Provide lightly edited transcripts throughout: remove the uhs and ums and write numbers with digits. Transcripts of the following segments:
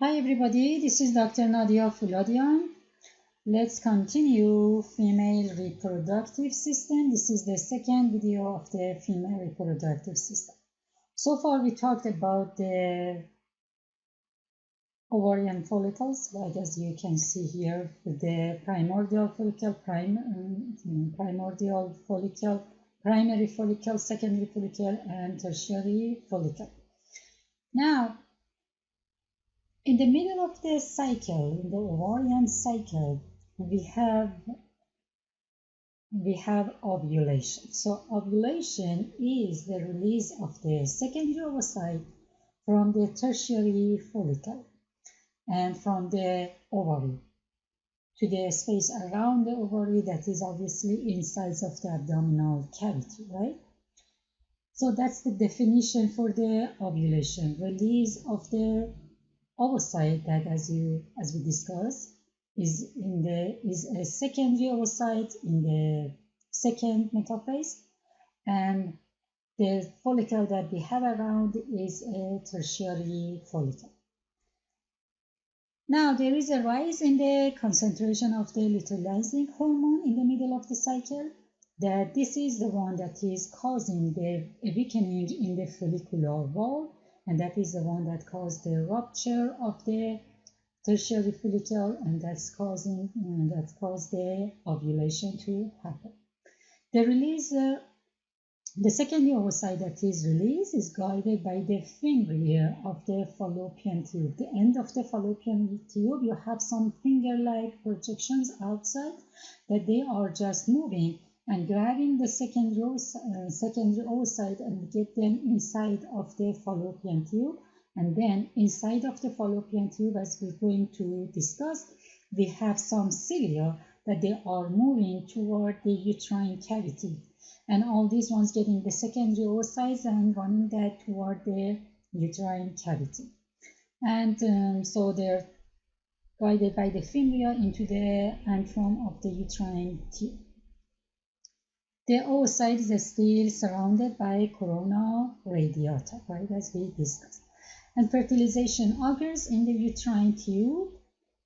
Hi everybody, this is Dr. Nadia Fouladian. Let's continue female reproductive system. This is the second video of the female reproductive system. So far we talked about the ovarian follicles, like as you can see here, the primordial follicle, primary follicle, secondary follicle, and tertiary follicle. Now, in the middle of the cycle, in the ovarian cycle, we have ovulation. So ovulation is the release of the secondary oocyte from the tertiary follicle and from the ovary to the space around the ovary that is obviously inside of the abdominal cavity, right? So that's the definition for the ovulation, release of the oocyte that, as we discussed, is a secondary oocyte in the second metaphase, and the follicle that we have around is a tertiary follicle. Now there is a rise in the concentration of the luteinizing hormone in the middle of the cycle. That this is the one that is causing the weakening in the follicular wall, and that is the one that caused the rupture of the tertiary follicle, and that caused the ovulation to happen. The secondary oocyte that is released is guided by the fimbriae of the fallopian tube. The end of the fallopian tube, you have some finger-like projections outside that they are just moving and grabbing the secondary oocyte and get them inside of the fallopian tube. And then inside of the fallopian tube, as we're going to discuss, we have some cilia that they are moving toward the uterine cavity. And all these ones getting the secondary oocytes and running that toward the uterine cavity. And so they're guided by the fimbriae into the antrum of the uterine tube. The oocyte is still surrounded by corona radiata, right, as we discussed. And fertilization occurs in the uterine tube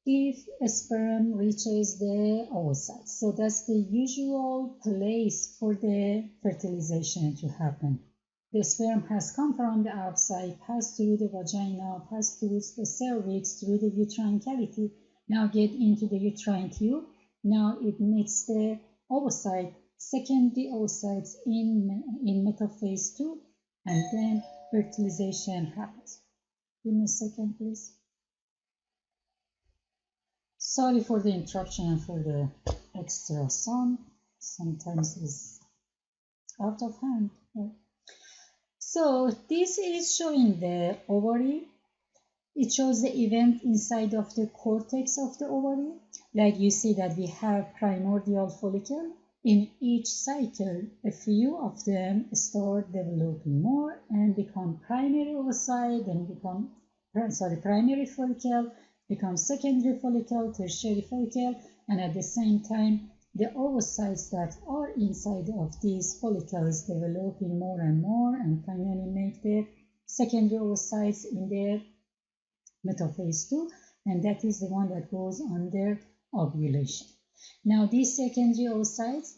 if a sperm reaches the oocyte. So that's the usual place for the fertilization to happen. The sperm has come from the outside, passed through the vagina, passed through the cervix, through the uterine cavity, now get into the uterine tube. Now it meets the oocyte, secondary oocytes in metaphase 2, and then fertilization happens. Give me a second, please. Sorry for the interruption and for the extra sound. Sometimes it's out of hand. So this is showing the ovary. It shows the event inside of the cortex of the ovary. Like you see that we have primordial follicle. In each cycle, a few of them start developing more and become primary oocyte, then become primary follicle, become secondary follicle, tertiary follicle, and at the same time, the oocytes that are inside of these follicles developing more and more, and finally make the secondary oocytes in the metaphase 2, and that is the one that goes under ovulation. Now these secondary oocytes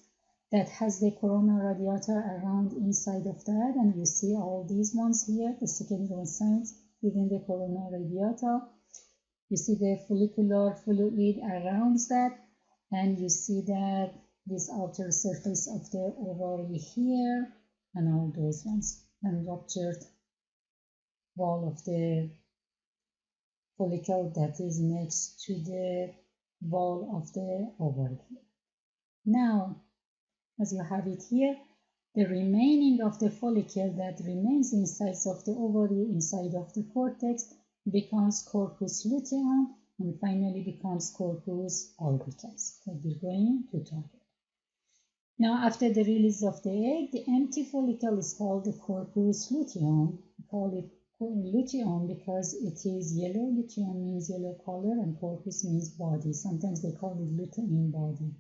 that has the corona radiata around inside of that, and you see all these ones here, the secondary oocytes within the corona radiata. You see the follicular fluid around that, and you see that this outer surface of the ovary here, and all those ones, and ruptured wall of the follicle that is next to the wall of the ovary. Now, as you have it here, the remaining of the follicle that remains inside of the ovary, inside of the cortex, becomes corpus luteum and finally becomes corpus albicans that we're going to talk about. Now, after the release of the egg, the empty follicle is called the corpus luteum. We call it luteum because it is yellow. Luteum means yellow color and corpus means body. Sometimes they call it lutein body.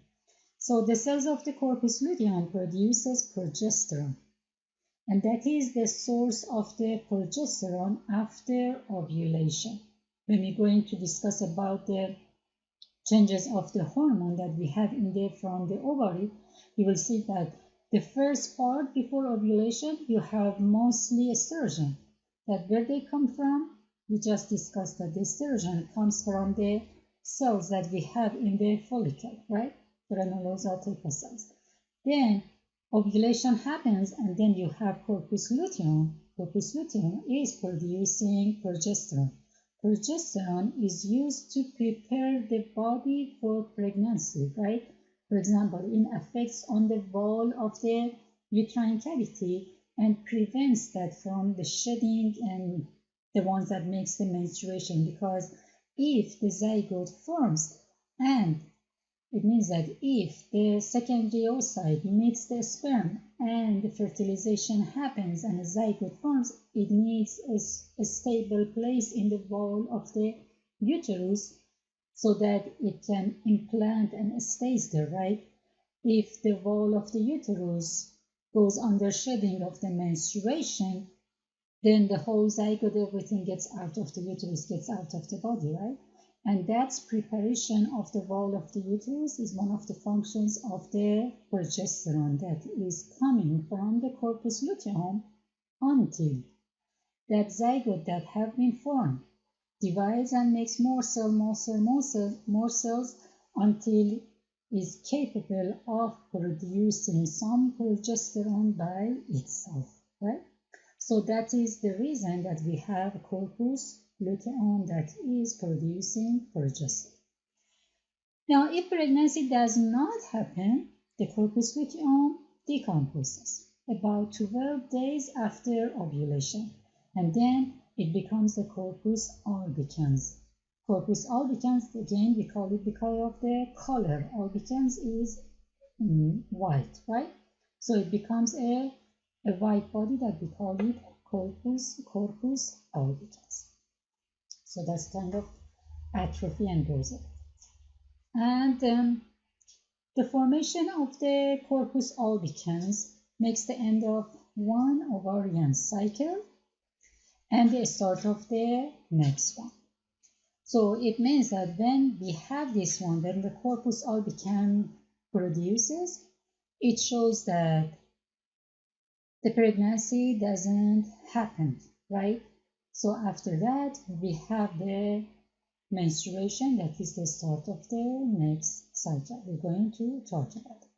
So the cells of the corpus luteum produces progesterone, and that is the source of the progesterone after ovulation. when we're going to discuss about the changes of the hormone that we have in there from the ovary, you will see that the first part before ovulation, you have mostly estrogen. That where they come from, we just discussed that the estrogen comes from the cells that we have in the follicle, right? Granulosa type cells. Then ovulation happens, and then you have corpus luteum. Corpus luteum is producing progesterone. Progesterone is used to prepare the body for pregnancy, right? For example, it affects on the wall of the uterine cavity and prevents that from the shedding and the ones that makes the menstruation, because if the zygote forms, and it means that if the secondary oocyte meets the sperm and the fertilization happens and a zygote forms, it needs a stable place in the wall of the uterus so that it can implant and stays there, right? If the wall of the uterus goes under shedding of the menstruation, then the whole zygote, everything gets out of the uterus, gets out of the body, right? And that's preparation of the wall of the uterus is one of the functions of the progesterone that is coming from the corpus luteum until that zygote that have been formed divides and makes more cells until is capable of producing some progesterone by itself, right? So that is the reason that we have a corpus luteum that is producing progesterone. Now, if pregnancy does not happen, the corpus luteum decomposes about 12 days after ovulation, and then it becomes the corpus albicans. Corpus albicans, again, we call it because of the color. Albicans is white, right? So it becomes a white body that we call it corpus albicans. So that's kind of atrophy and goes away. And the formation of the corpus albicans makes the end of one ovarian cycle and the start of the next one. So it means that when we have this one, when the corpus albicans produces, it shows that the pregnancy doesn't happen, right? So after that, we have the menstruation, that is the start of the next cycle. We're going to talk about it.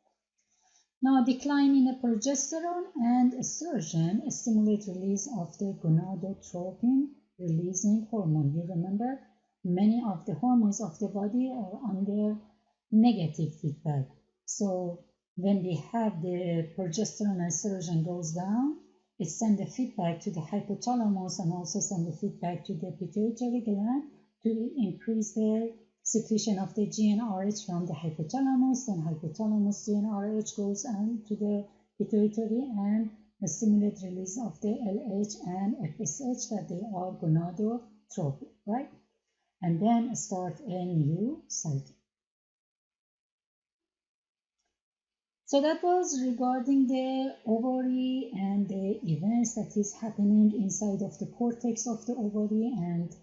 Now, decline in the progesterone and estrogen stimulate release of the gonadotropin releasing hormone. You remember, many of the hormones of the body are under negative feedback. So when we have the progesterone and estrogen goes down, it sends the feedback to the hypothalamus and also send the feedback to the pituitary gland to increase the secretion of the GnRH from the hypothalamus. Then hypothalamus GnRH goes on to the pituitary and stimulate release of the LH and FSH, that they are gonadotropin, right? And then start a new cycle. So that was regarding the ovary and the events that is happening inside of the cortex of the ovary and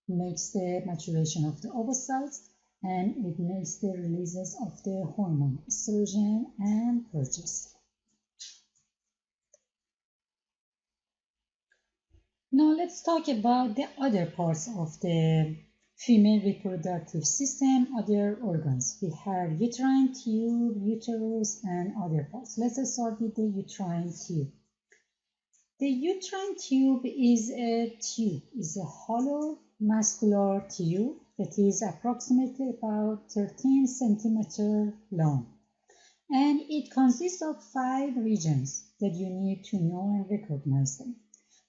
makes the maturation of the ovocytes, and it makes the releases of the hormone estrogen and progesterone. Now let's talk about the other parts of the female reproductive system, other organs. We have uterine tube, uterus, and other parts. Let's start with the uterine tube. The uterine tube is a hollow muscular tube that is approximately about 13 centimeters long. And it consists of 5 regions that you need to know and recognize them.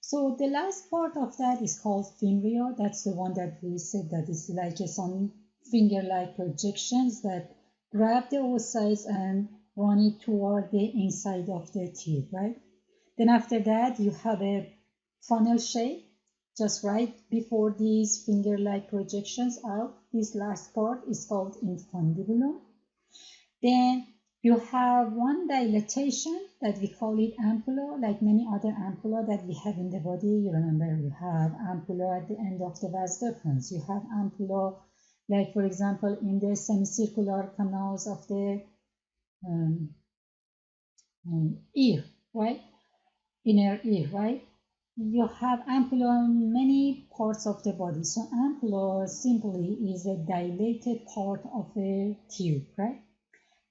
So the last part of that is called fimbria. That's the one that we said that is like some finger-like projections that grab the oocytes and run it toward the inside of the tube, right? Then after that, you have a funnel shape just right before these finger-like projections out. This last part is called infundibulum. Then You have one dilatation that we call it ampulla, like many other ampulla that we have in the body. You remember you have ampulla at the end of the vas deferens. You have ampulla, like for example, in the semicircular canals of the ear, right? Inner ear, right? You have ampulla in many parts of the body. So ampulla simply is a dilated part of a tube, right?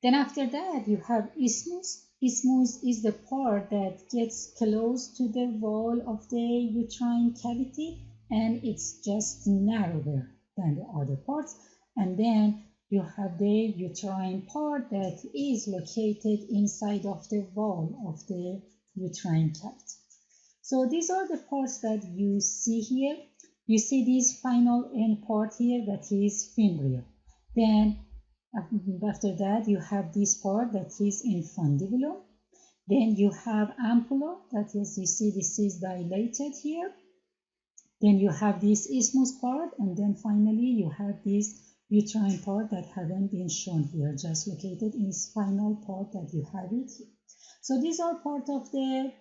Then after that, you have isthmus. Isthmus is the part that gets close to the wall of the uterine cavity, and it's just narrower than the other parts. And then you have the uterine part that is located inside of the wall of the uterine cavity. So these are the parts that you see here. You see this final end part here, that is fimbrial. Then after that, you have this part that is infundibulum. Then you have ampulla, that is, you see this is dilated here. Then you have this isthmus part, and then finally you have this uterine part that haven't been shown here, just located in this final part that you have it here. So these are part of the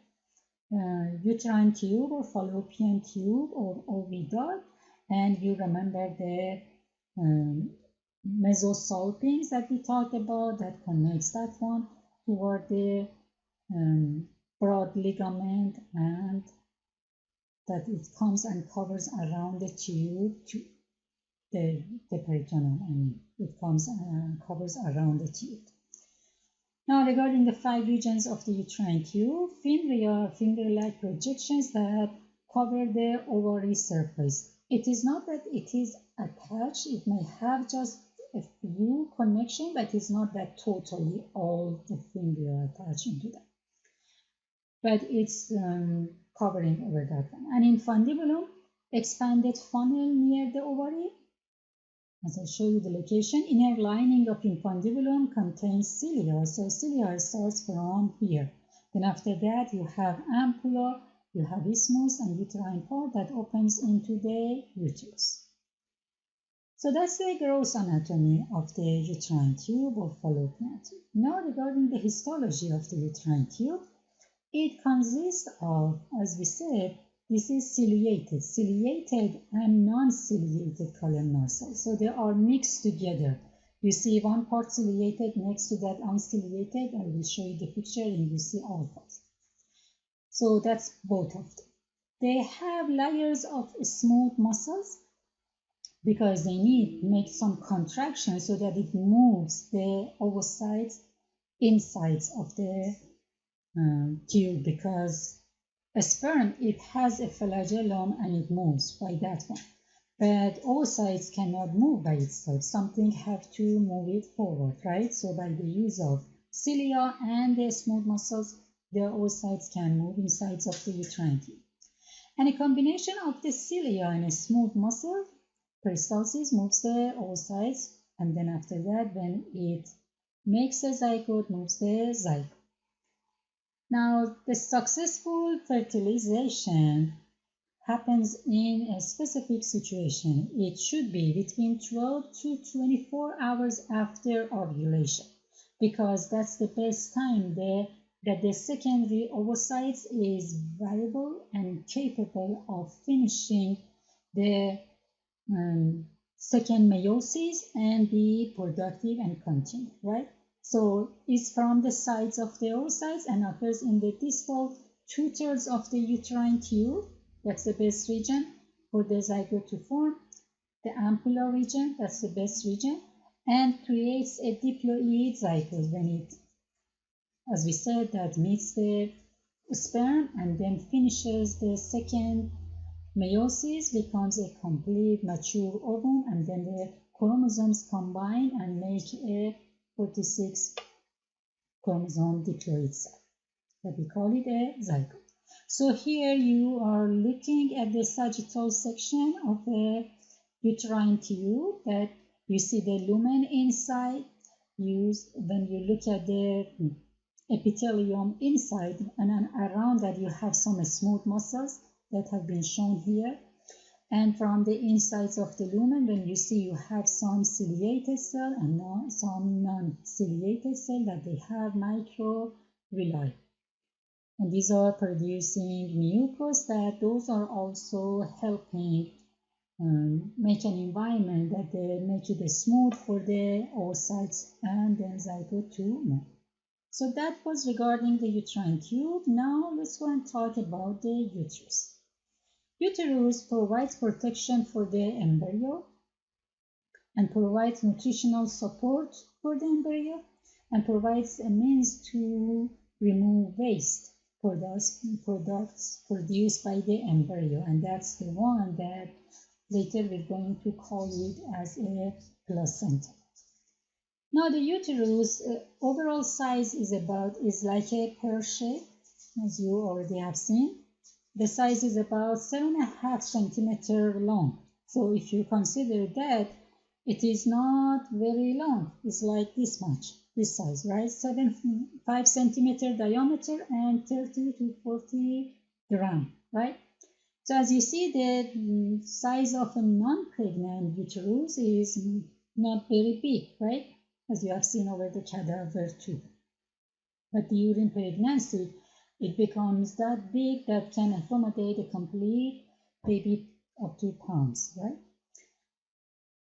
uterine tube or fallopian tube or oviduct, and you remember the mesosalpinx that we talked about that connects that one toward the broad ligament, and that it comes and covers around the tube, the peritoneum, and it comes and covers around the tube. Now, regarding the 5 regions of the uterine tube, finger-like projections that cover the ovary surface. It is not that it is attached, it may have just a few connections, but it's not that totally all the finger are attached into that. But it's covering over that one. And infundibulum, expanded funnel near the ovary. As I show you the location, inner lining of infundibulum contains cilia. So cilia starts from here. Then after that, you have ampulla, you have isthmus and uterine part that opens into the uterus. So that's the gross anatomy of the uterine tube or fallopian tube. Now regarding the histology of the uterine tube, it consists of, as we said, this is ciliated and non-ciliated columnar cells. So they are mixed together. You see one part ciliated next to that unciliated. I will show you the picture and you see all parts. So that's both of them. They have layers of smooth muscles because they need to make some contraction so that it moves the oocytes insides of the tube, because a sperm, it has a flagellum and it moves by that one. But oocytes cannot move by itself. Something have to move it forward, right? So by the use of cilia and the smooth muscles, the oocytes can move inside of the uterine tube. And a combination of the cilia and a smooth muscle, peristalsis, moves the oocytes, and then after that, when it makes a zygote, moves the zygote. Now, the successful fertilization happens in a specific situation. It should be between 12 to 24 hours after ovulation, because that's the best time that the secondary oocytes is viable and capable of finishing the second meiosis and be productive and continue, right? So it's from the sides of the oocytes and occurs in the distal 2/3 of the uterine tube. That's the best region for the zygote to form. The ampulla region, that's the best region, and creates a diploid zygote when it, as we said, that meets the sperm and then finishes the second meiosis, becomes a complete mature ovum, and then the chromosomes combine and make a 46 chromosome diploid cell. That we call it a zygote. So here you are looking at the sagittal section of a uterine tube, that you see the lumen inside. When you look at the epithelium inside, and around that you have some smooth muscles that have been shown here. And from the insides of the lumen, when you see you have some ciliated cell and some non-ciliated cell that they have microvilli. And these are producing mucus that those are also helping make an environment that they make it smooth for the oocytes and then zygote to move. So that was regarding the uterine tube. Now let's go and talk about the uterus. Uterus provides protection for the embryo and provides nutritional support for the embryo and provides a means to remove waste products produced by the embryo, and that's the one that later we're going to call it as a placenta. Now the uterus overall size is like a pear shape, as you already have seen. The size is about 7.5 centimeters long. So if you consider that, it is not very long. It's like this much, this size, right? 5 centimeter diameter and 30 to 40 gram, right? So as you see, the size of a non-pregnant uterus is not very big, right? As you have seen over the cadaver too. But during pregnancy, it becomes that big that can accommodate a complete baby up to pounds, right?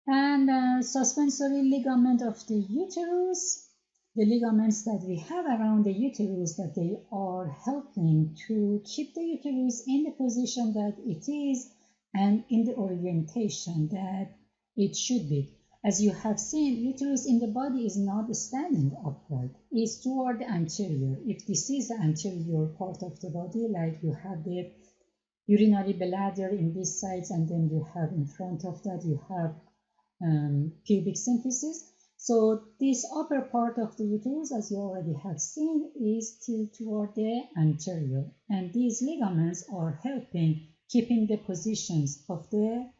And suspensory ligament of the uterus, the ligaments that we have around the uterus, that they are helping to keep the uterus in the position that it is and in the orientation that it should be. As you have seen, uterus in the body is not standing upright, it's toward the anterior. If this is the anterior part of the body, like you have the urinary bladder in these sides, and then you have in front of that you have pubic symphysis. So this upper part of the uterus, as you already have seen, is tilted toward the anterior, and these ligaments are helping keeping the positions of the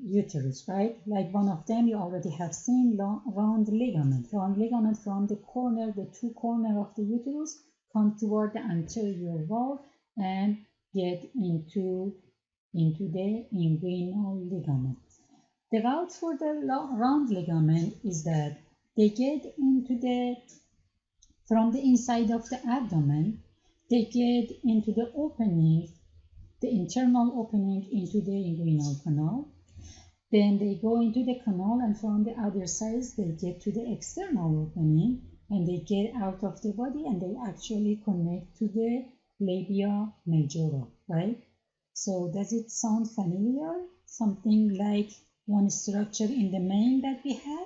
uterus, right? Like one of them you already have seen, round ligament. Round ligament from the corner, the two corners of the uterus come toward the anterior wall and get into the inguinal ligament. The route for the round ligament is that they get from the inside of the abdomen, they get into the opening, the internal opening into the inguinal canal. Then they go into the canal, and from the other side they get to the external opening, and they get out of the body, and they actually connect to the labia majora, right? So does it sound familiar? Something like one structure in the main that we had?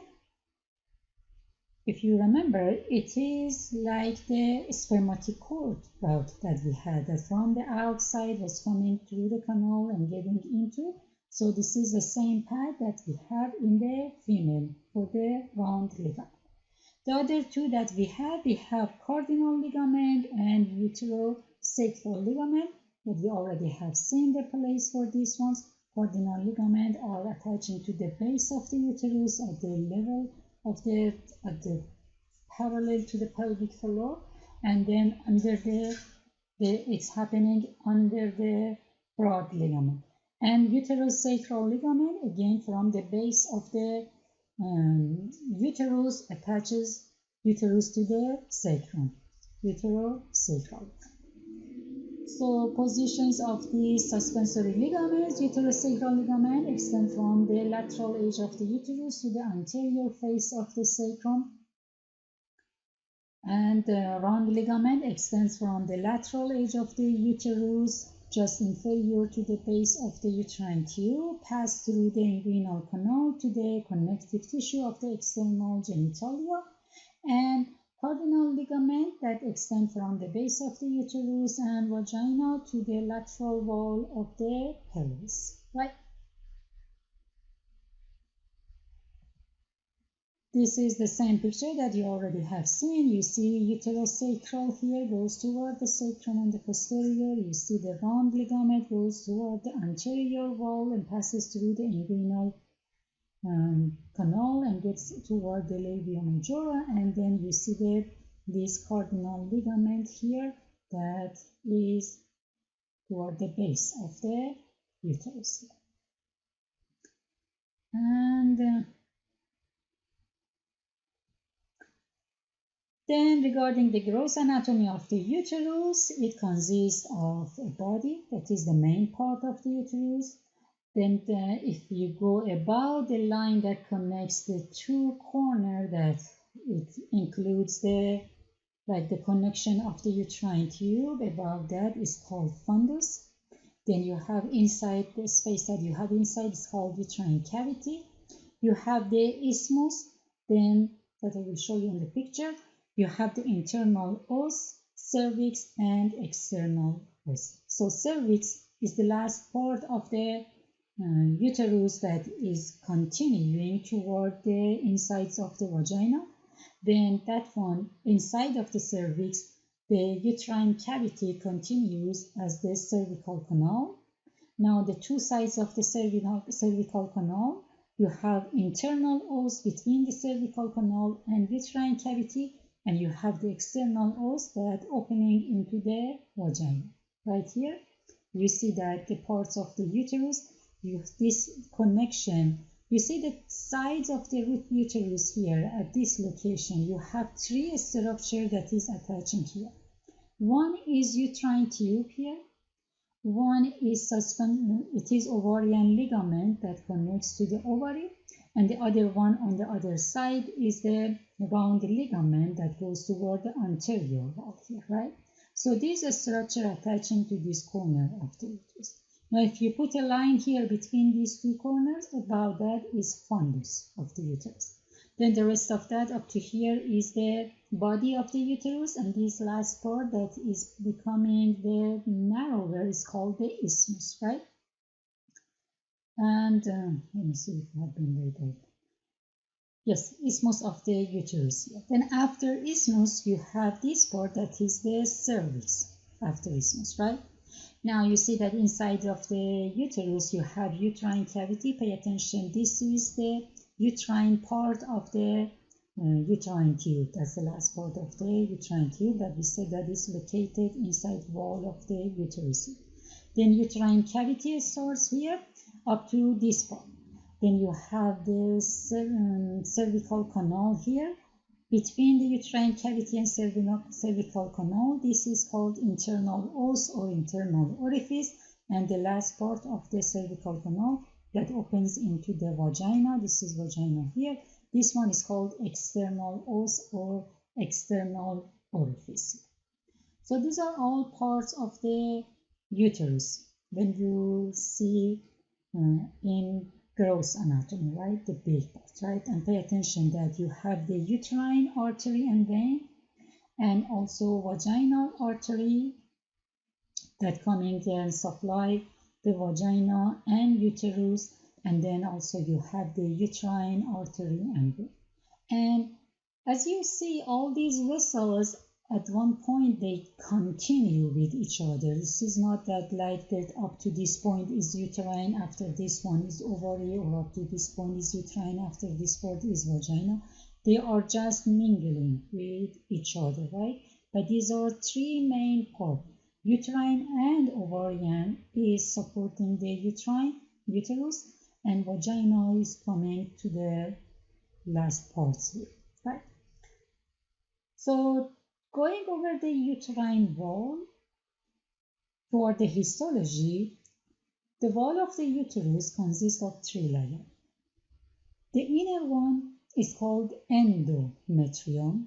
If you remember, it is like the spermatic cord route that we had, that from the outside was coming through the canal and getting into. So this is the same path that we have in the female for the round ligament. The other two that we have cardinal ligament and uterosacral ligament, but we already have seen the place for these ones. Cardinal ligament are attaching to the base of the uterus at the level of the parallel to the pelvic floor, and then under it's happening under the broad ligament. And uterosacral ligament, again from the base of the uterus, attaches uterus to the sacrum, uterosacral. So positions of the suspensory ligaments, uterosacral ligament extend from the lateral edge of the uterus to the anterior face of the sacrum, and the round ligament extends from the lateral edge of the uterus just inferior to the base of the uterine tube, pass through the inguinal canal to the connective tissue of the external genitalia, and cardinal ligament that extend from the base of the uterus and vagina to the lateral wall of the pelvis, right? This is the same picture that you already have seen. You see uterosacral here goes toward the sacrum and the posterior. You see the round ligament goes toward the anterior wall and passes through the inguinal canal and gets toward the labia majora, and then you see this cardinal ligament here that is toward the base of the uterus. And then regarding the gross anatomy of the uterus, it consists of a body, that is the main part of the uterus. Then if you go above the line that connects the two corners, that it includes the connection of the uterine tube, above that is called fundus. Then you have inside the space that you have inside is called uterine cavity. You have the isthmus, then that I will show you in the picture. You have the internal os, cervix, and external os. So cervix is the last part of the uterus that is continuing toward the insides of the vagina. Then that one inside of the cervix, the uterine cavity continues as the cervical canal. Now the two sides of the cervical canal, you have internal os between the cervical canal and uterine cavity, and you have the external os that opening into the vagina. Right here, you see that the parts of the uterus, this connection, you see the sides of the uterus here at this location. You have three structures that is attaching here. One is uterine tube here. One is it is ovarian ligament that connects to the ovary, and the other one on the other side is the round ligament that goes toward the anterior wall here, right? So this is a structure attaching to this corner of the uterus. Now if you put a line here between these two corners, above that is fundus of the uterus. Then the rest of that up to here is the body of the uterus, and this last part that is becoming the narrower is called the isthmus, right? And let me see if I have been labeled. Yes, isthmus of the uterus here. Then after isthmus, you have this part that is the cervix after isthmus, right? Now you see that inside of the uterus, you have uterine cavity. Pay attention, this is the uterine part of the uterine tube. That's the last part of the uterine tube that we said that is located inside wall of the uterus. Then uterine cavity starts here up to this part. Then you have the cervical canal here. Between the uterine cavity and cervical canal, this is called internal os or internal orifice, and the last part of the cervical canal that opens into the vagina, this is vagina here, this one is called external os or external orifice. So these are all parts of the uterus when you see in gross anatomy, right? The big part, right? And pay attention that you have the uterine artery and vein, and also vaginal artery that coming and supply the vagina and uterus, and then also you have the uterine artery and vein. And as you see, all these vessels at one point they continue with each other. This is not that like that up to this point is uterine, after this one is ovary, or up to this point is uterine, after this point is vagina. They are just mingling with each other, right? But these are three main parts. Uterine and ovarian is supporting the uterus, and vagina is coming to the last parts here, right? So going over the uterine wall, for the histology, the wall of the uterus consists of three layers. The inner one is called endometrium.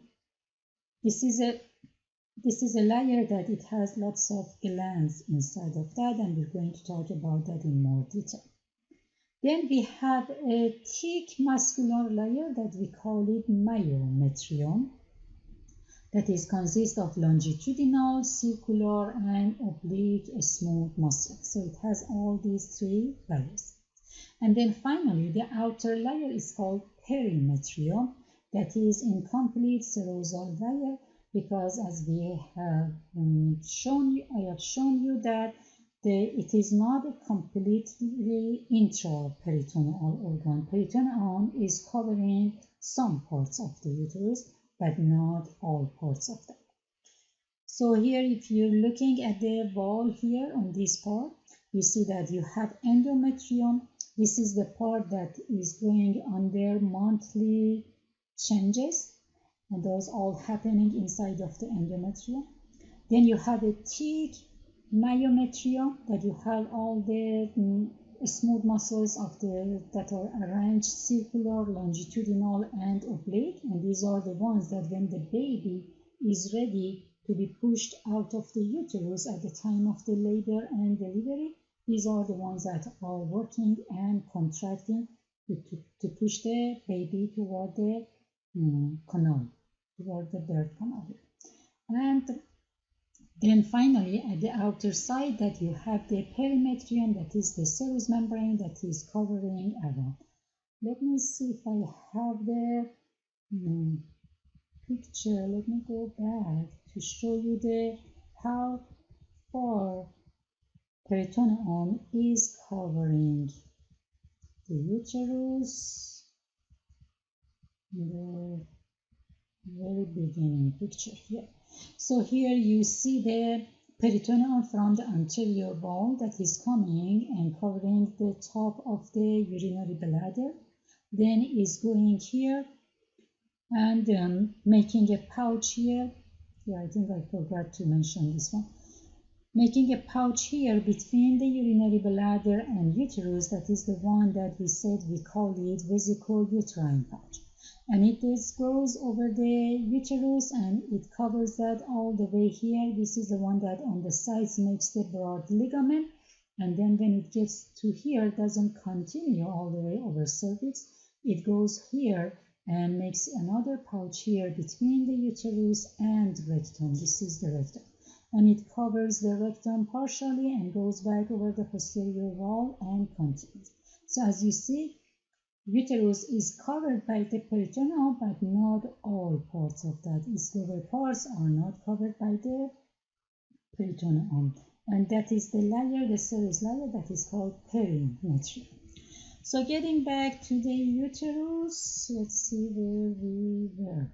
This is a layer that it has lots of glands inside of that, and we're going to talk about that in more detail. Then we have a thick muscular layer that we call it myometrium, that is consists of longitudinal, circular, and oblique smooth muscles. So it has all these three layers. And then finally, the outer layer is called perimetrium, that is incomplete serosal layer, because as we have shown you, I have shown you that it is not a completely intraperitoneal organ. Peritoneum is covering some parts of the uterus, but not all parts of them. So here, if you're looking at the wall here on this part, you see that you have endometrium. This is the part that is going under monthly changes, and those all happening inside of the endometrium. Then you have a thick myometrium, that you have all the smooth muscles of that are arranged circular, longitudinal, and oblique, and these are the ones that when the baby is ready to be pushed out of the uterus at the time of the labor and delivery, these are the ones that are working and contracting to push the baby toward the canal, toward the birth canal. And then finally, at the outer side, that you have the perimetrium, that is the serous membrane that is covering around. Let me see if I have the picture. Let me go back to show you how far peritoneum is covering the uterus in the very beginning picture here. So here you see the peritoneum from the anterior wall that is coming and covering the top of the urinary bladder, then is going here and making a pouch here. Yeah, I think I forgot to mention this one. Making a pouch here between the urinary bladder and uterus, that is the one that we said we call it vesico-uterine pouch. And it just goes over the uterus and it covers that all the way here. This is the one that on the sides makes the broad ligament, and then when it gets to here, it doesn't continue all the way over cervix. It goes here and makes another pouch here between the uterus and rectum. This is the rectum, and it covers the rectum partially and goes back over the posterior wall and continues. So as you see, uterus is covered by the peritoneum, but not all parts of that. Its lower parts are not covered by the peritoneum, and that is the layer, the serous layer, that is called perimetrium. So getting back to the uterus, let's see where we were.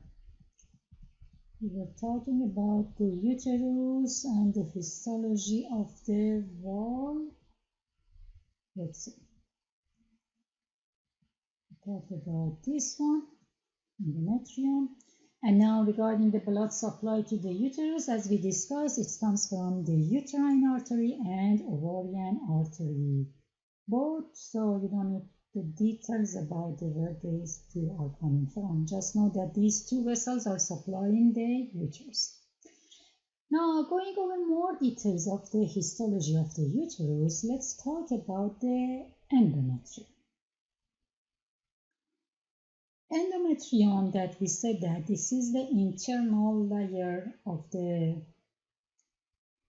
We were talking about the uterus and the histology of the wall. Let's see. Talk about this one, endometrium. And now regarding the blood supply to the uterus, as we discussed, it comes from the uterine artery and ovarian artery, both. So you don't need the details about where these two are coming from. Just know that these two vessels are supplying the uterus. Now, going over more details of the histology of the uterus, let's talk about the endometrium. Endometrium, that we said that this is the internal layer of the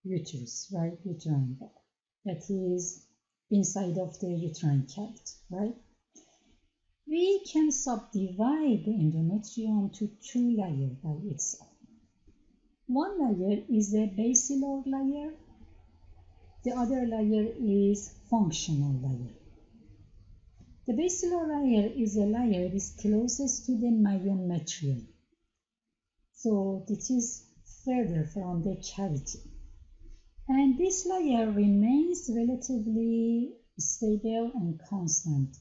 uterus, right? Uterine wall, that is inside of the uterine cavity, right? We can subdivide the endometrium to two layers by itself. One layer is a basilar layer, the other layer is functional layer. The basilar layer is a layer that is closest to the myometrium. So this is further from the cavity. And this layer remains relatively stable and constant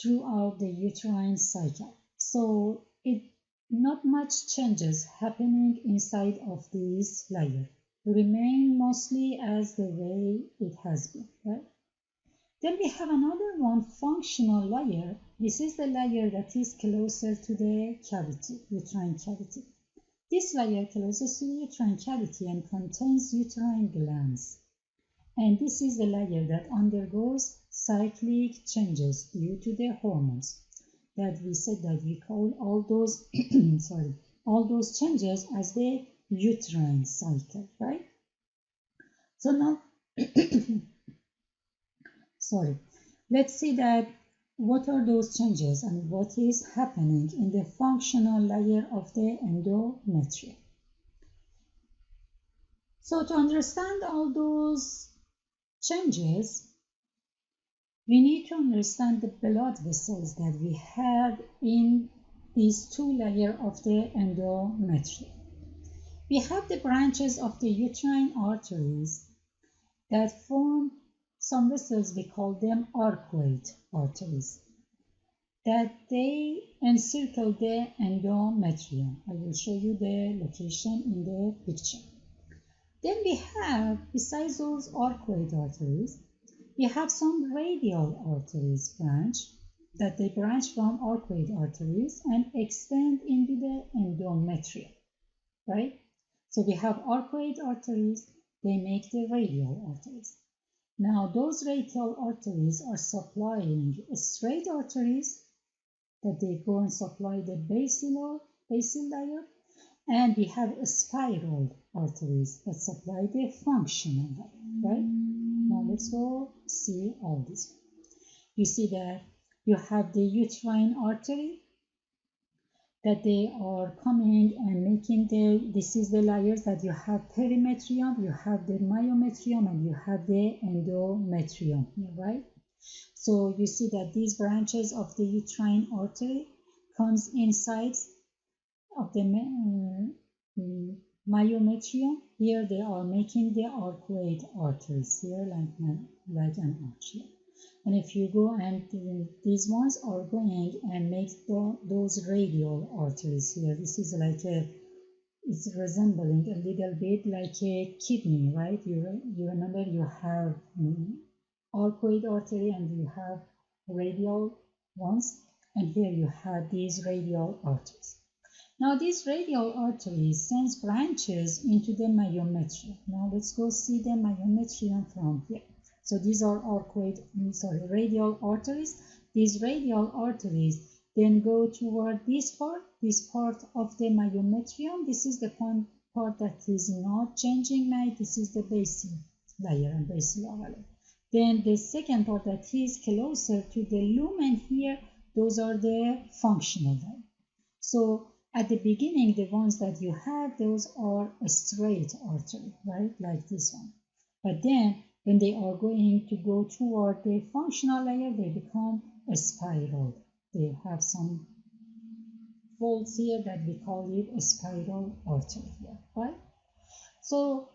throughout the uterine cycle. So not much changes happening inside of this layer. Remain mostly as the way it has been, right? Then we have another one, functional layer. This is the layer that is closer to the cavity, uterine cavity. This layer closest to the uterine cavity and contains uterine glands. And this is the layer that undergoes cyclic changes due to the hormones. That we said that we call all those all those changes as the uterine cycle, right? So now let's see that what are those changes and what is happening in the functional layer of the endometrium. So to understand all those changes, we need to understand the blood vessels that we have in these two layers of the endometrium. We have the branches of the uterine arteries that form some vessels, we call them arcuate arteries, that they encircle the endometrium. I will show you the location in the picture. Then we have, besides those arcuate arteries, we have some radial arteries branch, that they branch from arcuate arteries and extend into the endometrium, right? So we have arcuate arteries, they make the radial arteries. Now those radial arteries are supplying straight arteries that they go and supply the basal layer, and we have spiral arteries that supply the functional layer, right? Now let's go see all this. You see that you have the uterine artery, that they are coming and making this is the layers that you have perimetrium, you have the myometrium, and you have the endometrium, right? So you see that these branches of the uterine artery comes inside of the myometrium. Here they are making the arcuate arteries here, like an arch here. And if you go and these ones are going and make those radial arteries here. This is like it's resembling a little bit like a kidney, right? You remember you have arcuate artery and you have radial ones, and here you have these radial arteries. Now these radial arteries sends branches into the myometrium. Now let's go see the myometrium from here. So these are radial arteries. These radial arteries then go toward this part of the myometrium. This is the part that is not changing, this is the basal layer and basal layer. Then the second part that is closer to the lumen here, those are the functional layer. So at the beginning, the ones that you have, those are a straight artery, right? Like this one. But then when they are going to go toward the functional layer, they become a spiral. They have some folds here that we call it a spiral artery here, right? So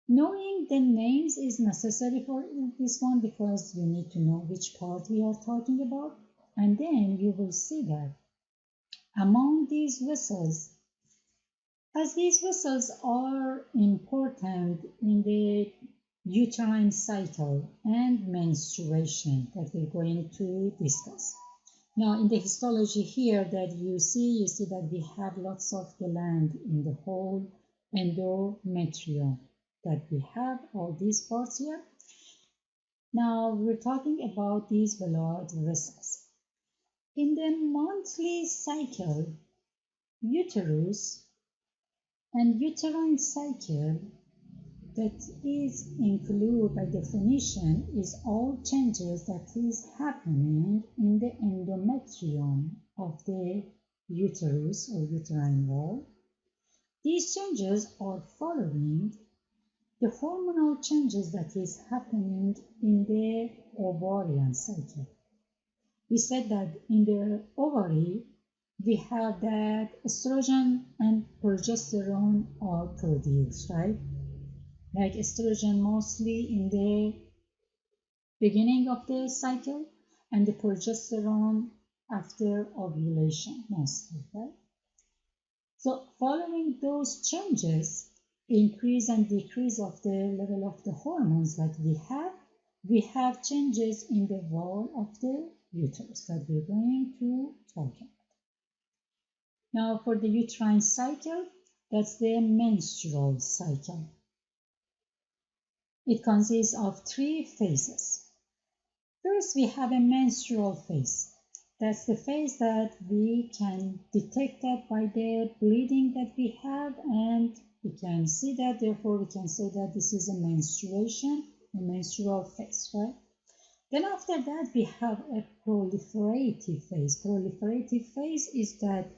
knowing the names is necessary for this one because you need to know which part we are talking about. And then you will see that among these vessels, as these vessels are important in the uterine cycle and menstruation that we're going to discuss. Now in the histology here that you see that we have lots of gland in the whole endometrium, that we have all these parts here. Now we're talking about these blood vessels. In the monthly cycle, uterus and uterine cycle, that is included by definition is all changes that is happening in the endometrium of the uterus or uterine wall. These changes are following the hormonal changes that is happening in the ovarian cycle. We said that in the ovary we have that estrogen and progesterone are produced, right? Like estrogen mostly in the beginning of the cycle and the progesterone after ovulation mostly, right? So following those changes, increase and decrease of the level of the hormones that we have changes in the wall of the uterus that we're going to talk about. Now for the uterine cycle, that's the menstrual cycle. It consists of 3 phases. First, we have a menstrual phase. That's the phase that we can detect that by the bleeding that we have, and we can see that, therefore we can say that this is a menstrual phase, right? Then after that, we have a proliferative phase. Proliferative phase is that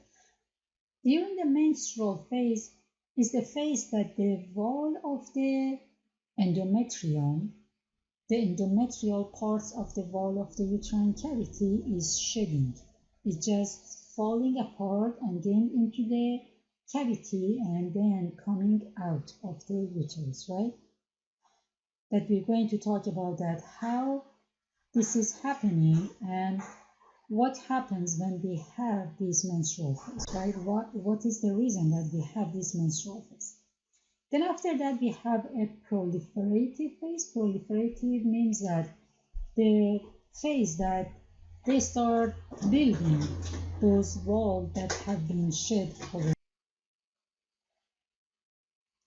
during the menstrual phase is the phase that the wall of the endometrium, the endometrial parts of the wall of the uterine cavity is shedding. It's just falling apart and getting into the cavity and then coming out of the uterus, right? that we're going to talk about that how this is happening and what happens when we have this menstrual phase, right? What is the reason that we have this menstrual phase? Then after that we have a proliferative phase. Proliferative means that the phase that they start building those walls that have been shed over.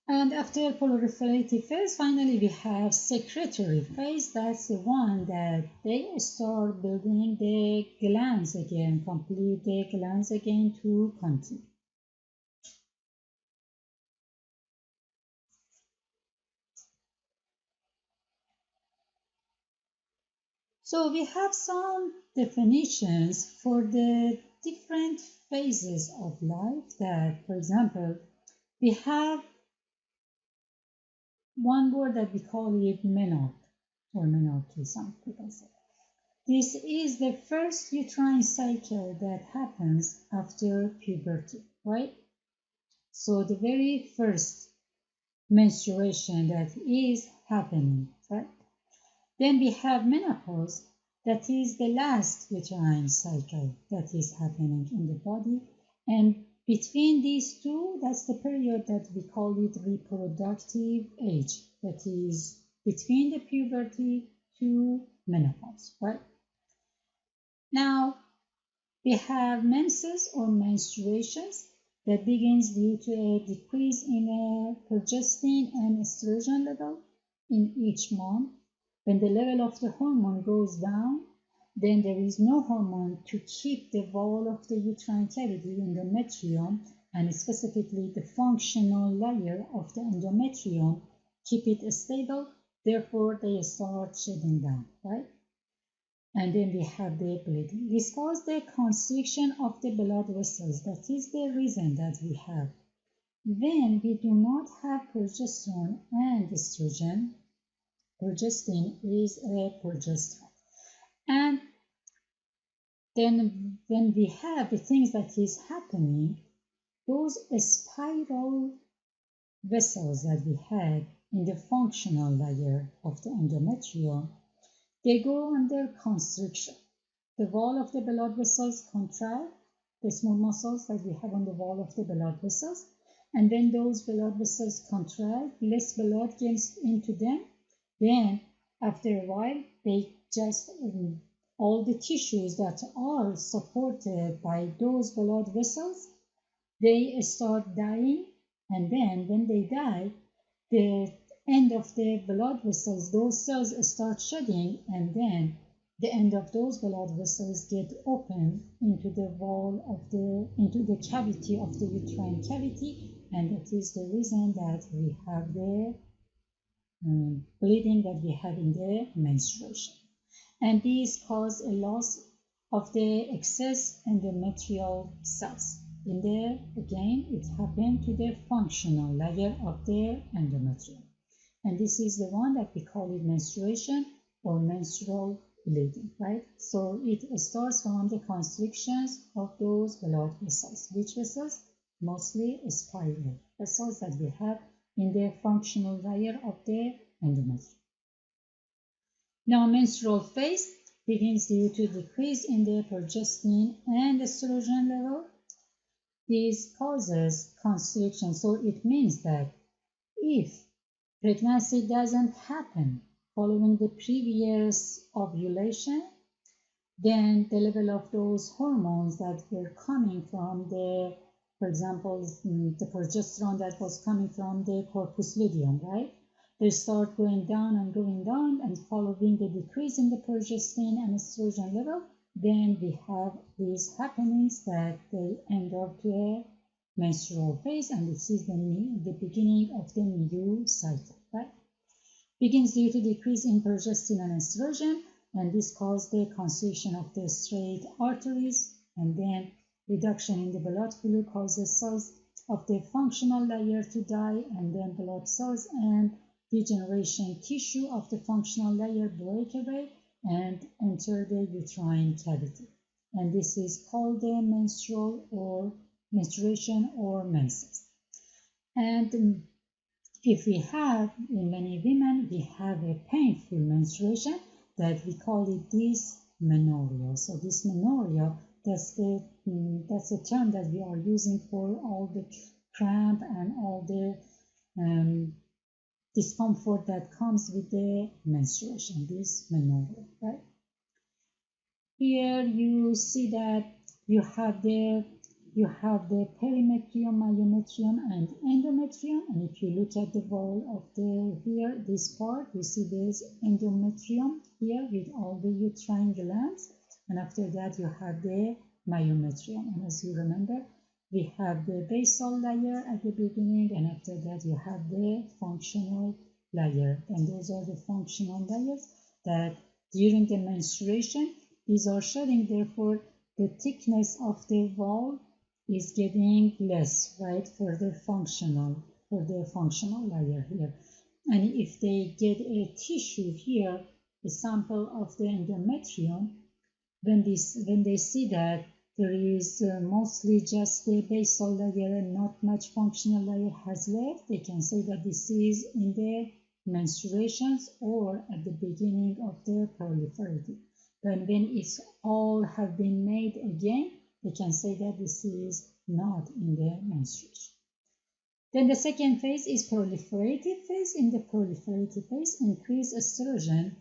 And after proliferative phase, finally we have secretory phase. That's the one that they start building the glands again, complete the glands again to continue. So we have some definitions for the different phases of life that, for example, we have one word that we call it menarche or menarche, some people say. This is the first uterine cycle that happens after puberty, right? So the very first menstruation that is happening, right? Then we have menopause, that is the last uterine cycle that is happening in the body. And between these two, that's the period that we call it reproductive age, that is between the puberty to menopause, right? Now, we have menses or menstruations that begins due to a decrease in a progesterone and estrogen level in each month. When the level of the hormone goes down, then there is no hormone to keep the wall of the uterine cavity, endometrium, and specifically the functional layer of the endometrium, keep it stable. Therefore, they start shedding down, right? And then we have the bleeding. This causes the constriction of the blood vessels. That is the reason that we have. When we do not have progesterone and estrogen, progestin is a progesterone. And then when we have the things that is happening, those spiral vessels that we had in the functional layer of the endometrium, they go under constriction. The wall of the blood vessels contract, the small muscles that we have on the wall of the blood vessels, and when those blood vessels contract, less blood gets into them. Then after a while, they just all the tissues that are supported by those blood vessels, they start dying, and then when they die, the end of the blood vessels, those cells start shedding, and then the end of those blood vessels get open into the wall of into the cavity of the uterine cavity, and that is the reason that we have the bleeding that we have in the menstruation. And these cause a loss of the excess endometrial cells. In there, again, it happened to the functional layer of the endometrium. And this is the one that we call it menstruation or menstrual bleeding, right? So it starts from the constrictions of those blood vessels. Which vessels? Mostly spiral vessels that we have in the functional layer of the endometrium. Now, menstrual phase begins due to decrease in the progesterone and estrogen level. This causes constriction. So it means that if pregnancy doesn't happen following the previous ovulation, then the level of those hormones that were coming from the, for example, the progesterone that was coming from the corpus luteum, right? They start going down, and following the decrease in the progesterone and estrogen level, then we have these happenings that they end up to a menstrual phase, and this is the beginning of the new cycle, right? Begins due to decrease in progesterone and estrogen, and this causes the constriction of the straight arteries, and then reduction in the blood flow causes cells of the functional layer to die, and then blood cells and degeneration tissue of the functional layer break away and enter the uterine cavity. And this is called the menstruation or menses. And if we have, in many women, we have a painful menstruation that we call it dysmenorrhea. So dysmenorrhea, that's the term that we are using for all the cramp and all the discomfort that comes with the menstruation, dysmenorrhea, right? Here you see that you have the perimetrium, myometrium, and endometrium. And if you look at the wall of this part, you see this endometrium here with all the uterine glands. And after that, you have the myometrium. And as you remember, we have the basal layer at the beginning, and after that, you have the functional layer. And those are the functional layers that during the menstruation, these are showing. Therefore, the thickness of the wall is getting less, right, for the functional layer here. And if they get a tissue here, a sample of the endometrium, when they see that there is mostly just the basal layer and not much functional layer has left, they can say that this is in the menstruations or at the beginning of the proliferative. But when it's all have been made again, they can say that this is not in the menstruation. Then the second phase is proliferative phase. In the proliferative phase, increased estrogen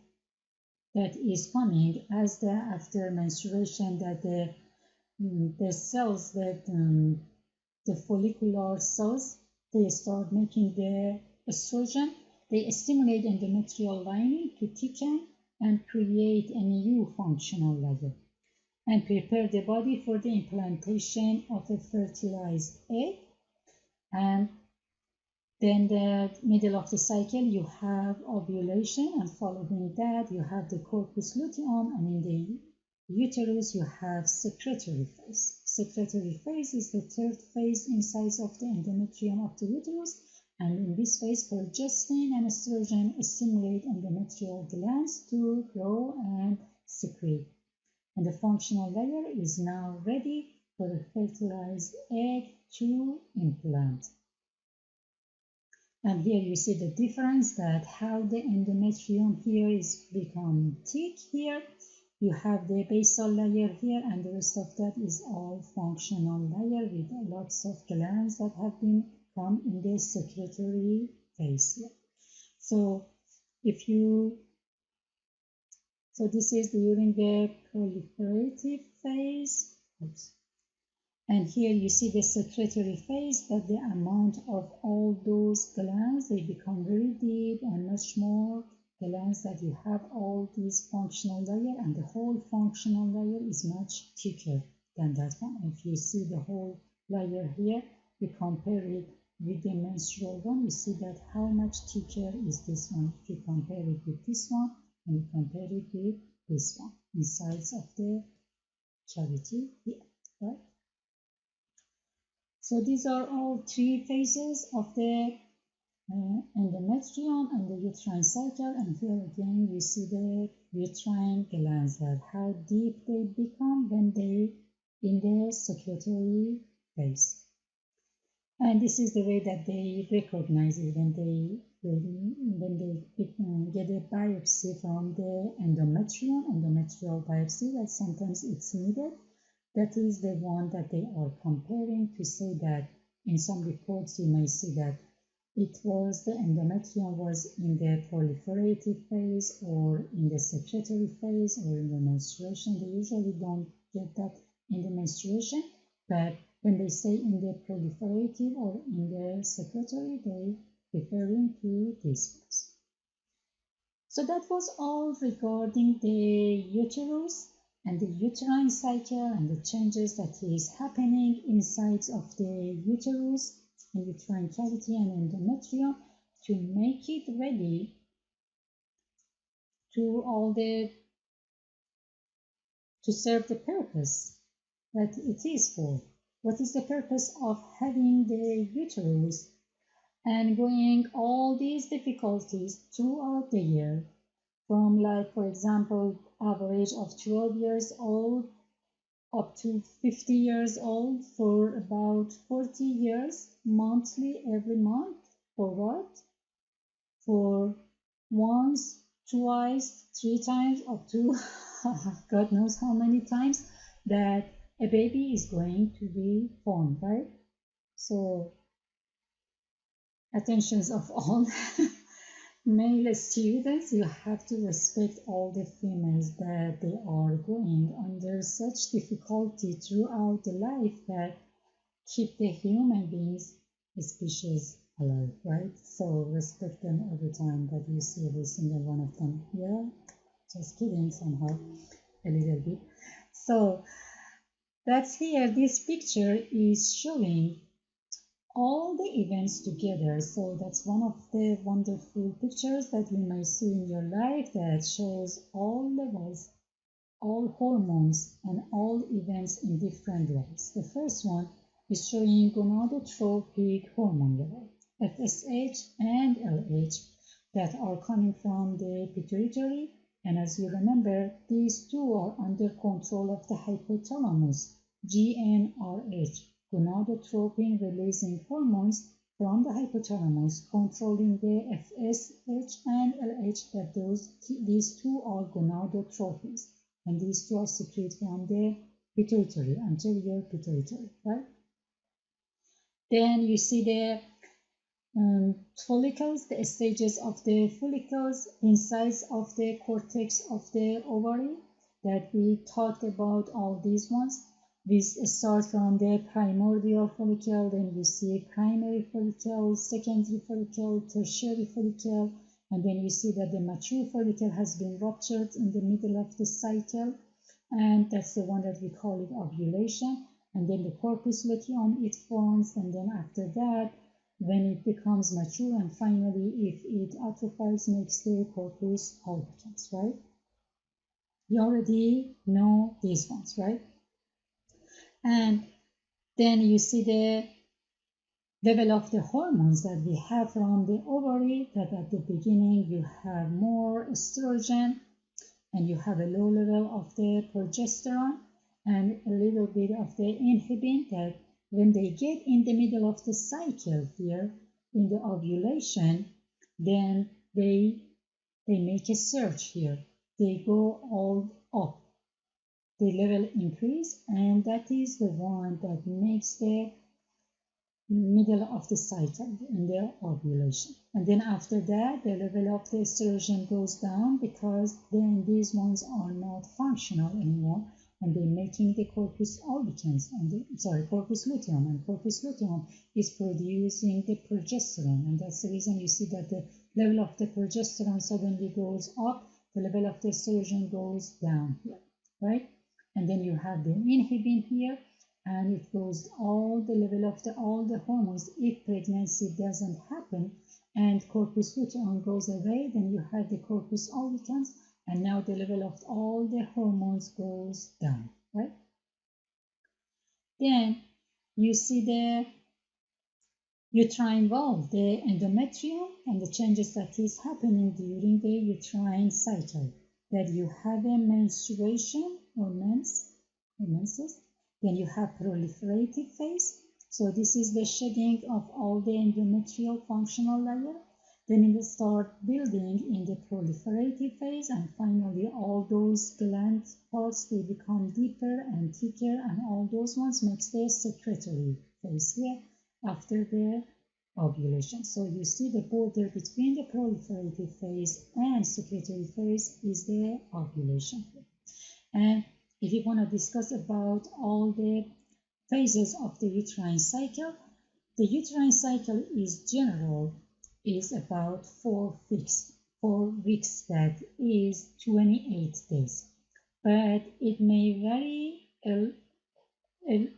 that is coming as after menstruation, that the cells that the follicular cells, they start making the estrogen. They stimulate endometrial lining to thicken and create a new functional layer and prepare the body for the implantation of a fertilized egg. And then the middle of the cycle, you have ovulation, and following that, you have the corpus luteum, and in the uterus, you have secretory phase. Secretory phase is the third phase inside of the endometrium of the uterus, and in this phase, progestin and estrogen stimulate endometrial glands to grow and secrete. And the functional layer is now ready for the fertilized egg to implant. And here you see the difference, that how the endometrium here is become thick here. You have the basal layer here, and the rest of that is all functional layer with lots of glands that have been come in the secretory phase here. So this is during the proliferative phase. Oops. And here you see the secretory phase, that the amount of all those glands, they become very deep and much more glands, that you have all these functional layer, and the whole functional layer is much thicker than that one. If you see the whole layer here, you compare it with the menstrual one, you see that how much thicker is this one. If you compare it with this one, and you compare it with this one, insides of the cavity here, right? So these are all three phases of the endometrium and the uterine cycle, and here again you see the uterine glands, that how deep they become when they in the secretory phase. And this is the way that they recognize it when they get a biopsy from the endometrial biopsy, that sometimes it's needed. That is the one that they are comparing to say that in some reports you may see that it was the endometrium was in the proliferative phase or in the secretory phase or in the menstruation. They usually don't get that in the menstruation, but when they say in the proliferative or in the secretory, they referring to this phase. So that was all regarding the uterus and the uterine cycle and the changes that is happening inside of the uterus and uterine cavity and endometrium to make it ready to serve the purpose that it is for. What is the purpose of having the uterus and going all these difficulties throughout the year, from, like, for example, average of 12 years old up to 50 years old for about 40 years, monthly, every month, for what? for once, twice, 3 times, up to God knows how many times that a baby is going to be born, right? So attentions of all male students, you have to respect all the females that they are going under such difficulty throughout the life that keep the human beings species alive, right? So respect them every time that you see every single one of them. Yeah, just kidding somehow a little bit. So that's here. This picture is showing all the events together. So that's one of the wonderful pictures that you may see in your life that shows all levels, all hormones, and all events in different levels. The first one is showing gonadotropic hormone level, FSH and LH, that are coming from the pituitary. And as you remember, these two are under control of the hypothalamus, GnRH, gonadotropin releasing hormones from the hypothalamus, controlling the FSH and LH, that these two are gonadotropins, and these two are secreted from the pituitary, anterior pituitary, right? Then you see the follicles, the stages of the follicles inside of the cortex of the ovary that we talked about. All these ones, we start from the primordial follicle, then you see primary follicle, secondary follicle, tertiary follicle, and then you see that the mature follicle has been ruptured in the middle of the cycle, and that's the one that we call it ovulation. And then the corpus luteum, it forms, and then after that, when it becomes mature, and finally if it atrophies, makes the corpus albicans, right? You already know these ones, right? And then you see the level of the hormones that we have from the ovary, that at the beginning you have more estrogen and you have a low level of the progesterone and a little bit of the inhibin, that when they get in the middle of the cycle here in the ovulation, then they make a surge here. They go all up. The level increase, and that is the one that makes the middle of the cycle in the ovulation. And then after that, the level of the estrogen goes down, because then these ones are not functional anymore, and they're making the corpus albicans, and corpus luteum, and corpus luteum is producing the progesterone, and that's the reason you see that the level of the progesterone suddenly goes up, the level of the estrogen goes down here, right? And then you have the inhibin here, and it goes all the level of all the hormones. If pregnancy doesn't happen and corpus luteum goes away, then you have the corpus albicans, and now the level of all the hormones goes down, right? Then you see the uterine wall, the endometrium, and the changes that is happening during the uterine cycle, that you have a menstruation or menses. Then you have proliferative phase. So this is the shedding of all the endometrial functional layer. Then it start building in the proliferative phase, and finally all those gland parts, they become deeper and thicker, and all those ones makes the secretory phase here after the ovulation. So you see the border between the proliferative phase and secretory phase is the ovulation. And if you want to discuss about all the phases of the uterine cycle, the uterine cycle is about 4 weeks. 4 weeks, that is 28 days. But it may vary a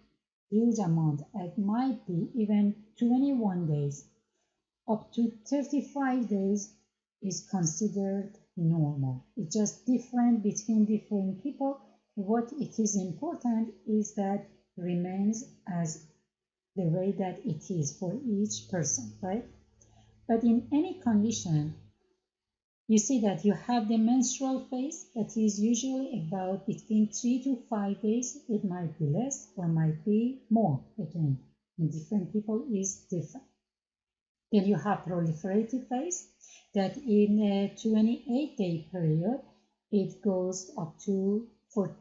huge amount. It might be even 21 days. Up to 35 days is considered normal. It's just different between different people. What it is important is that remains as the way that it is for each person, right? But in any condition, you see that you have the menstrual phase that is usually about between 3 to 5 days. It might be less or might be more. Again, in different people is different. Then you have proliferative phase that in a 28-day period, it goes up to 40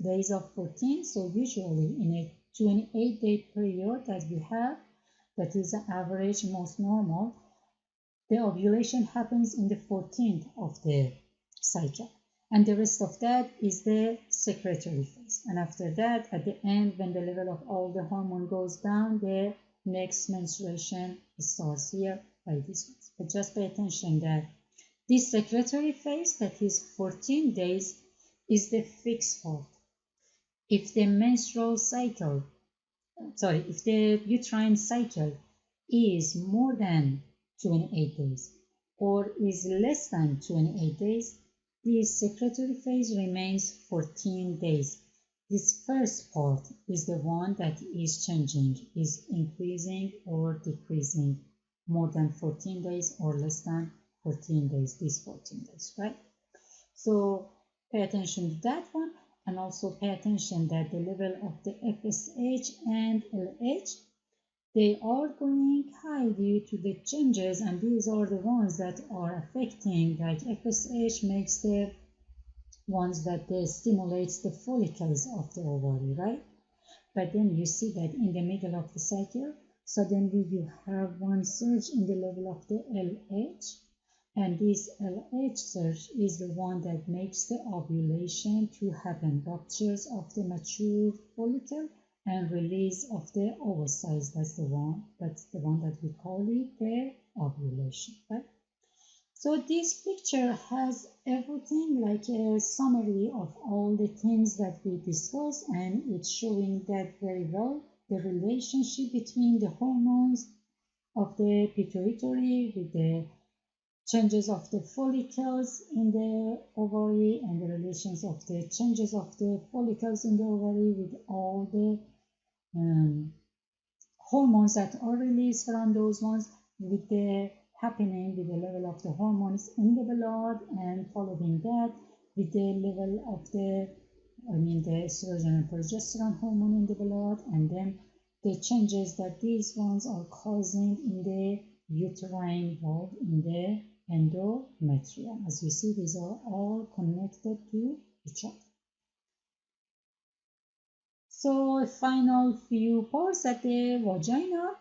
days of 14. So usually in a 28-day period that we have, that is the average, most normal, the ovulation happens in the 14th of the cycle. And the rest of that is the secretory phase. And after that, at the end, when the level of all the hormone goes down, the next menstruation starts here by this one. But just pay attention that this secretory phase, that is 14 days, is the fixed part. If the menstrual cycle, if the uterine cycle is more than 28 days or is less than 28 days, this secretory phase remains 14 days. This first part is the one that is changing, is increasing or decreasing more than 14 days or less than 14 days, these 14 days, right? So pay attention to that one, and also pay attention that the level of the FSH and LH, they are going high due to the changes, and these are the ones that are affecting, like FSH makes the ones that stimulates the follicles of the ovary, right? But then you see that in the middle of the cycle, suddenly you have one surge in the level of the LH, and this LH surge is the one that makes the ovulation to happen, ruptures of the mature follicle and release of the ovocytes. That's the one that we call it the ovulation, right? So this picture has everything, like a summary of all the things that we discussed, and it's showing that very well, the relationship between the hormones of the pituitary with the changes of the follicles in the ovary, and the relations of the changes of the follicles in the ovary with all the hormones that are released from those ones, with the happening with the level of the hormones in the blood, and following that with the level of the estrogen and progesterone hormone in the blood, and then the changes that these ones are causing in the uterine wall, in the endometrium. As you see, these are all connected to each other. So final few parts at the vagina.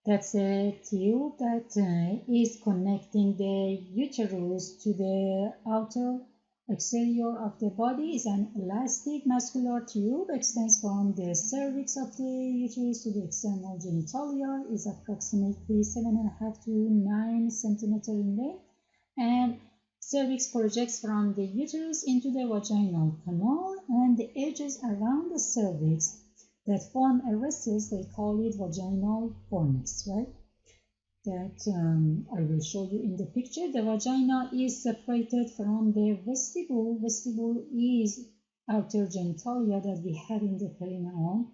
That's a tube that is connecting the uterus to the outer exterior of the body. Is an elastic muscular tube, extends from the cervix of the uterus to the external genitalia, is approximately 7.5 to 9 cm in length, and cervix projects from the uterus into the vaginal canal, and the edges around the cervix that form a recess, they call it vaginal fornix, right? That I will show you in the picture. The vagina is separated from the vestibule. Vestibule is outer genitalia that we have in the perineum.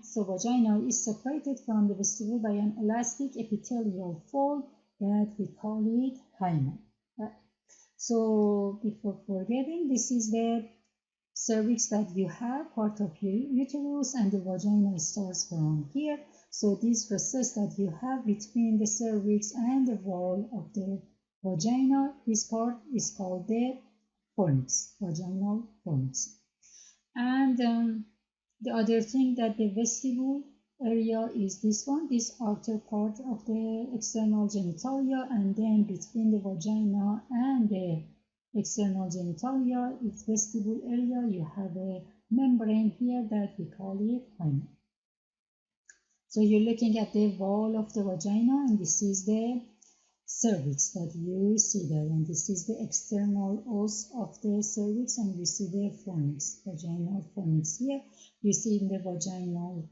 So vagina is separated from the vestibule by an elastic epithelial fold that we call it hymen. Right? So before forgetting, this is the cervix that you have, part of your uterus, and the vagina starts from here. So this recess that you have between the cervix and the wall of the vagina, this part is called the fornix, vaginal fornix. And the other thing that the vestibule area is this one, this outer part of the external genitalia, and then between the vagina and the external genitalia, its vestibule area, you have a membrane here that we call it hymen. So you're looking at the wall of the vagina, and this is the cervix that you see there, and this is the external os of the cervix, and you see the fornix, vaginal fornix here. You see in the vaginal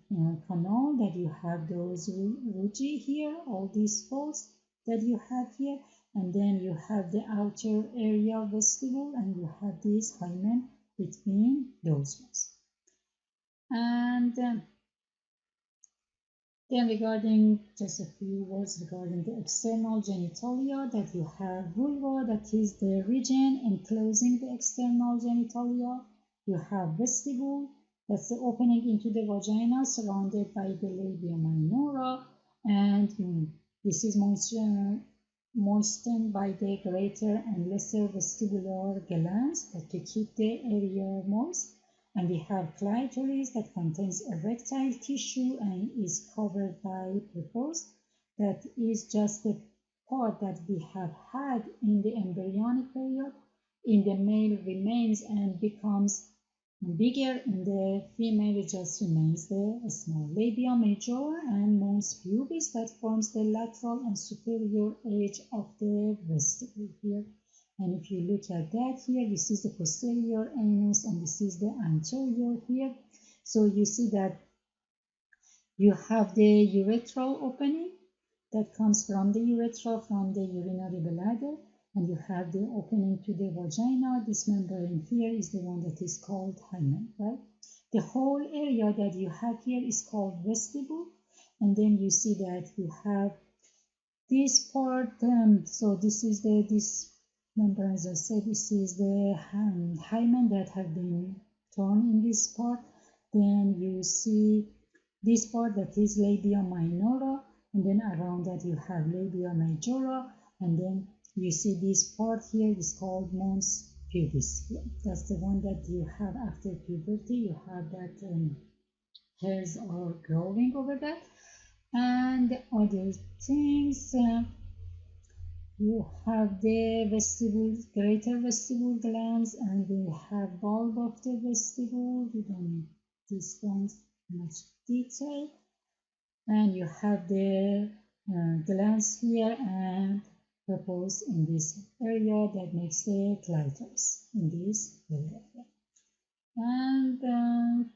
canal that you have those rugae here, all these folds that you have here, and then you have the outer area vestibule, and you have this hymen between those ones. And then regarding just a few words regarding the external genitalia, that you have vulva, that is the region enclosing the external genitalia. You have vestibule, that's the opening into the vagina surrounded by the labia minora, and this is moistened by the greater and lesser vestibular glands that to keep the area moist. And we have clitoris that contains erectile tissue and is covered by prepuce. That is just the part that we have had in the embryonic period. In the male remains and becomes bigger. In the female it just remains the small labia major and mons pubis that forms the lateral and superior edge of the vestibule here. And if you look at that here, this is the posterior anus and this is the anterior here. So you see that you have the urethral opening that comes from the urethra, from the urinary bladder, and you have the opening to the vagina. This membrane here is the one that is called hymen, right? The whole area that you have here is called vestibule, and then you see that you have this part. So this is this membrane, as I said, this is the hymen that have been torn in this part. Then you see this part that is labia minora, and then around that you have labia majora, and then you see this part here is called mons pubis. That's the one that you have after puberty. You have that hairs are growing over that. And other things, you have the vestibule, greater vestibule glands, and we have bulb of the vestibule. We don't need these ones much detail. And you have the glands here and prepuce in this area that makes the clitoris in this area. And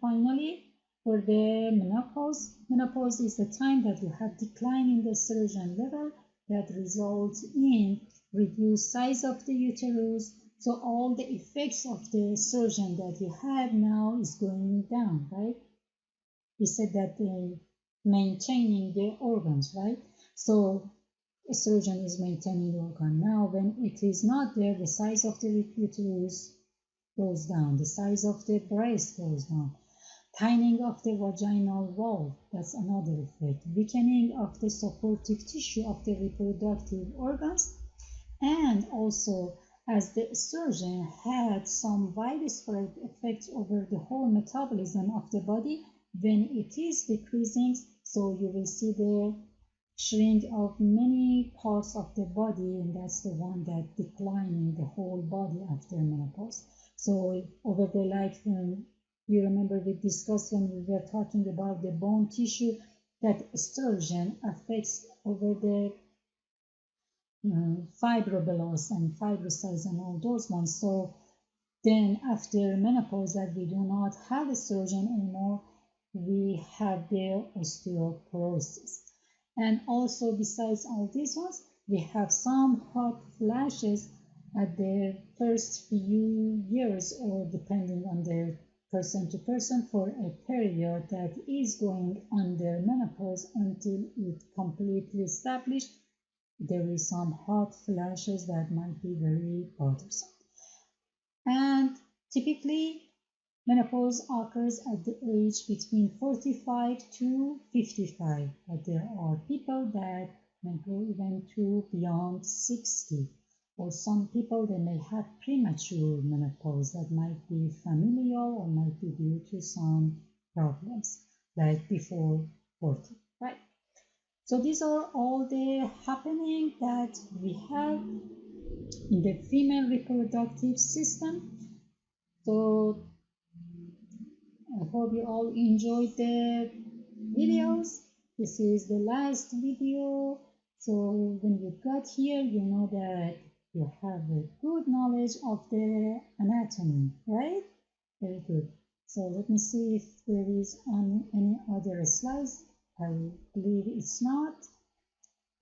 finally, for the menopause, menopause is the time that you have decline in the estrogen level that results in reduced size of the uterus. So all the effects of the estrogen that you had now is going down, right? We said that maintaining the organs, right? So estrogen is maintaining the organ. Now when it is not there, the size of the uterus goes down, the size of the breast goes down, tightening of the vaginal wall, that's another effect, weakening of the supportive tissue of the reproductive organs, and also as the estrogen had some widespread effects over the whole metabolism of the body, when it is decreasing, so you will see the shrink of many parts of the body, and that's the one that declining the whole body after menopause. So over the you remember we discussed when we were talking about the bone tissue that estrogen affects over the fibroblasts and fibrocytes and all those ones. So then after menopause that we do not have estrogen anymore, we have the osteoporosis. And also besides all these ones, we have some hot flashes at the first few years, or depending on the person to person, for a period that is going under menopause until it completely established. There is some hot flashes that might be very bothersome. And typically menopause occurs at the age between 45 to 55, but there are people that may go even to beyond 60, or some people they may have premature menopause that might be familial or might be due to some problems like before 40, right? So these are all the happening that we have in the female reproductive system. So I hope you all enjoyed the videos. This is the last video. So when you got here, you know that you have a good knowledge of the anatomy, right? Very good. So let me see if there is any other slides. I believe it's not,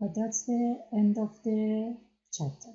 but that's the end of the chapter.